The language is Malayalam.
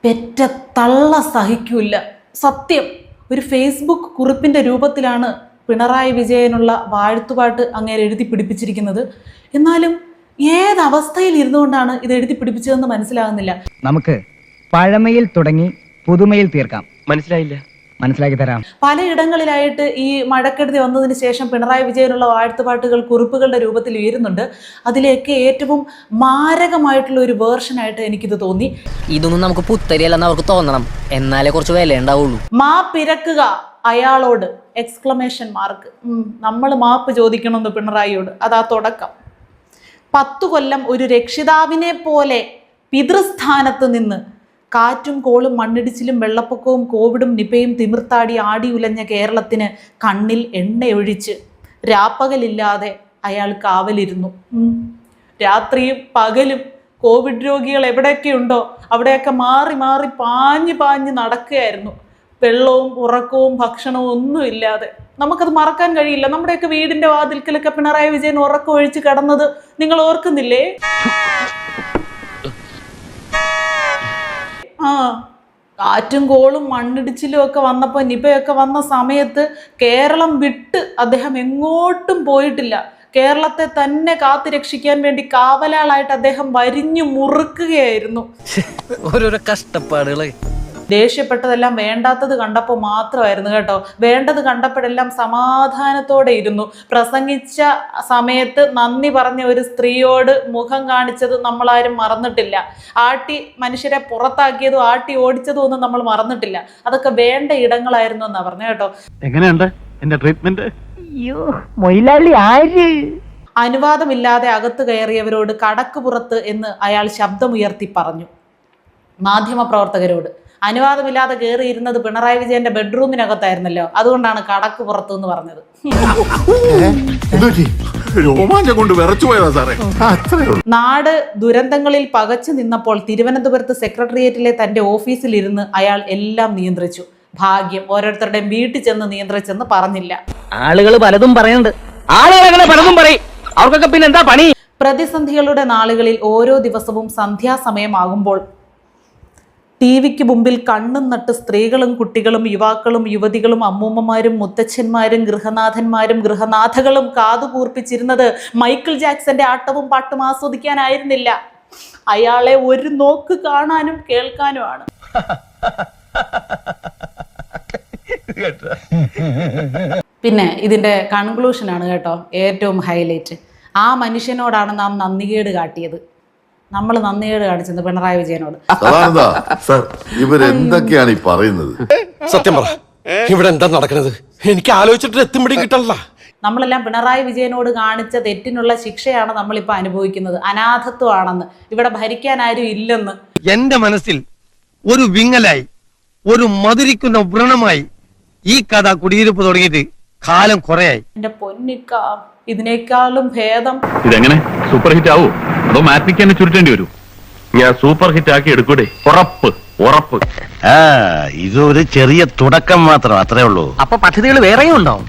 പെറ്റ തള്ള സഹിക്കൂല. സത്യം. ഒരു ഫേസ്ബുക്ക് കുറിപ്പിൻ്റെ രൂപത്തിലാണ് പിണറായി വിജയനുള്ള വാഴ്ത്തുപാട്ട് അങ്ങേരെ എഴുതി പിടിപ്പിച്ചിരിക്കുന്നത്. എന്നാലും ഏതവസ്ഥയിൽ ഇരുന്നുകൊണ്ടാണ് ഇത് എഴുതി പിടിപ്പിച്ചതെന്ന് മനസ്സിലാകുന്നില്ല. നമുക്ക് പഴമയിൽ തുടങ്ങി പുതുമയിൽ തീർക്കാം. മനസ്സിലായില്ല? മനസ്സിലാക്കി തരാം. പലയിടങ്ങളിലായിട്ട് ഈ മഴക്കെടുതി വന്നതിന് ശേഷം പിണറായി വിജയനുള്ള വാഴ്ത്തുപാട്ടുകൾ കുറിപ്പുകളുടെ രൂപത്തിൽ ഉയരുന്നുണ്ട്. അതിലേക്ക് ഏറ്റവും മാരകമായിട്ടുള്ള ഒരു വേർഷനായിട്ട് എനിക്കിത് തോന്നി. ഇതൊന്നും നമുക്ക് പുത്തരിയല്ലെന്ന് അവർക്ക് തോന്നണം, എന്നാലേ കുറച്ച് വില ഉണ്ടാവുള്ളൂ. മാപ്പിരക്കുക അയാളോട്! നമ്മൾ മാപ്പ് ചോദിക്കണമെന്ന് പിണറായിയോട്. അതാ തുടക്കം. 10 കൊല്ലം ഒരു രക്ഷിതാവിനെ പോലെ പിതൃസ്ഥാനത്ത് നിന്ന് കാറ്റും കോളും മണ്ണിടിച്ചിലും വെള്ളപ്പൊക്കവും കോവിഡും നിപയും തിമിർത്താടി ആടി ഉലഞ്ഞ കേരളത്തിന് കണ്ണിൽ എണ്ണയൊഴിച്ച് രാപ്പകലില്ലാതെ അയാൾ കാവലിരുന്നു. രാത്രിയും പകലും കോവിഡ് രോഗികൾ എവിടെയൊക്കെ ഉണ്ടോ അവിടെയൊക്കെ മാറി മാറി പാഞ്ഞ് നടക്കുകയായിരുന്നു. വെള്ളവും ഉറക്കവും ഭക്ഷണവും ഒന്നുമില്ലാതെ. നമുക്കത് മറക്കാൻ കഴിയില്ല. നമ്മുടെയൊക്കെ വീടിന്റെ വാതിൽക്കലൊക്കെ പിണറായി വിജയൻ ഉറക്കം ഒഴിച്ച് കിടന്നത് നിങ്ങൾ ഓർക്കുന്നില്ലേ? കാറ്റും കോളും മണ്ണിടിച്ചിലും ഒക്കെ വന്നപ്പോൾ നിപയൊക്കെ വന്ന സമയത്ത് കേരളം വിട്ട് അദ്ദേഹം എങ്ങോട്ടും പോയിട്ടില്ല. കേരളത്തെ തന്നെ കാത്തു രക്ഷിക്കാൻ വേണ്ടി കാവലാളായിട്ട് അദ്ദേഹം വരിഞ്ഞു മുറുക്കുകയായിരുന്നു. ഓരോരോ കഷ്ടപ്പാടുകളെ. ദേഷ്യപ്പെട്ടതെല്ലാം വേണ്ടാത്തത് കണ്ടപ്പോൾ മാത്രമായിരുന്നു കേട്ടോ. വേണ്ടത് കണ്ടപ്പോഴെല്ലാം സമാധാനത്തോടെ ഇരുന്നു. പ്രസംഗിച്ച സമയത്ത് നന്ദി പറഞ്ഞ ഒരു സ്ത്രീയോട് മുഖം കാണിച്ചത് നമ്മളാരും മറന്നിട്ടില്ല. മനുഷ്യരെ പുറത്താക്കിയതും ഓടിച്ചതും ഒന്നും നമ്മൾ മറന്നിട്ടില്ല. അതൊക്കെ വേണ്ട ഇടങ്ങളായിരുന്നു എന്നാ പറഞ്ഞു കേട്ടോ. എങ്ങനെയുണ്ട് എന്റെ ട്രീറ്റ്മെന്റ്? അനുവാദമില്ലാതെ അകത്ത് കയറിയവരോട് കടക്ക് പുറത്ത് എന്ന് അയാൾ ശബ്ദമുയർത്തി പറഞ്ഞു. മാധ്യമപ്രവർത്തകരോട് അനുവാദമില്ലാതെ കയറിയിരുന്നത് പിണറായി വിജയന്റെ ബെഡ്റൂമിനകത്തായിരുന്നല്ലോ, അതുകൊണ്ടാണ് കടക്ക് പുറത്തു എന്ന് പറഞ്ഞത്. നാട് ദുരന്തങ്ങളിൽ പകച്ചു നിന്നപ്പോൾ തിരുവനന്തപുരത്ത് സെക്രട്ടേറിയറ്റിലെ തന്റെ ഓഫീസിലിരുന്ന് അയാൾ എല്ലാം നിയന്ത്രിച്ചു. ഭാഗ്യം ഓരോരുത്തരുടെയും വീട്ടിൽ ചെന്ന് നിയന്ത്രിച്ചെന്ന് പറഞ്ഞില്ല. ആളുകൾ പലതും പറയുന്നുണ്ട്. ആളുകൾ പലതും പറയും. അവർക്കൊക്കെ പിന്നെ എന്താ പണി? പ്രതിസന്ധികളുടെ നാളുകളിൽ ഓരോ ദിവസവും സന്ധ്യാസമയമാകുമ്പോൾ ടിവിക്ക് മുമ്പിൽ കണ്ണും നട്ട് സ്ത്രീകളും കുട്ടികളും യുവാക്കളും യുവതികളും അമ്മൂമ്മമാരും മുത്തച്ഛന്മാരും ഗൃഹനാഥന്മാരും ഗൃഹനാഥകളും കാതുകൂർപ്പിച്ചിരുന്നത് മൈക്കിൾ ജാക്സന്റെ ആട്ടവും പാട്ടും ആസ്വദിക്കാനായിരുന്നില്ല. അയാളെ ഒരു നോക്ക് കാണാനും കേൾക്കാനുമാണ്. പിന്നെ ഇതിന്റെ കൺക്ലൂഷനാണ് കേട്ടോ ഏറ്റവും ഹൈലൈറ്റ്. ആ മനുഷ്യനോടാണ് നാം നന്ദികേട് കാട്ടിയത്. നമ്മൾ നന്ദികേട് കാണിച്ചത് പിണറായി വിജയനോട്. ഇവരെന്തൊക്കെയാണ് ഈ പറയുന്നത്? സത്യം പറ, ഇവിടെ എന്താ നടക്കുന്നത്? എനിക്ക് ആലോചിച്ചിട്ട് എത്തുമ്പോഴേക്കും കിട്ടല്ല. നമ്മളെല്ലാം പിണറായി വിജയനോട് കാണിച്ച തെറ്റിനുള്ള ശിക്ഷയാണ് നമ്മളിപ്പോൾ അനുഭവിക്കുന്നത്. അനാഥത്വമാണെന്ന്, ഇവിടെ ഭരിക്കാൻ ആരും ഇല്ലെന്ന്. എന്റെ മനസ്സിൽ ഒരു വിങ്ങലായി, ഒരു മധുരിക്കുന്ന വ്രണമായി ഈ കഥ കുടിയിരുപ്പ് തുടങ്ങിയിട്ട് കാലം കുറയായി. എന്റെ പൊന്നിക്ക, ഇതിനേക്കാളും ഭേദം. ഇതെങ്ങനെ സൂപ്പർ ഹിറ്റ് ആവോ അതോ മാറ്റിക്ക് തന്നെ ചുരുട്ടേണ്ടി വരൂ? ഞാൻ സൂപ്പർ ഹിറ്റ് ആക്കി എടുക്കൂടെ? ഉറപ്പ്. ഇതൊരു ചെറിയ തുടക്കം മാത്രം, അത്രേ ഉള്ളൂ. അപ്പൊ പദ്ധതികൾ വേറെയും ഉണ്ടാവും.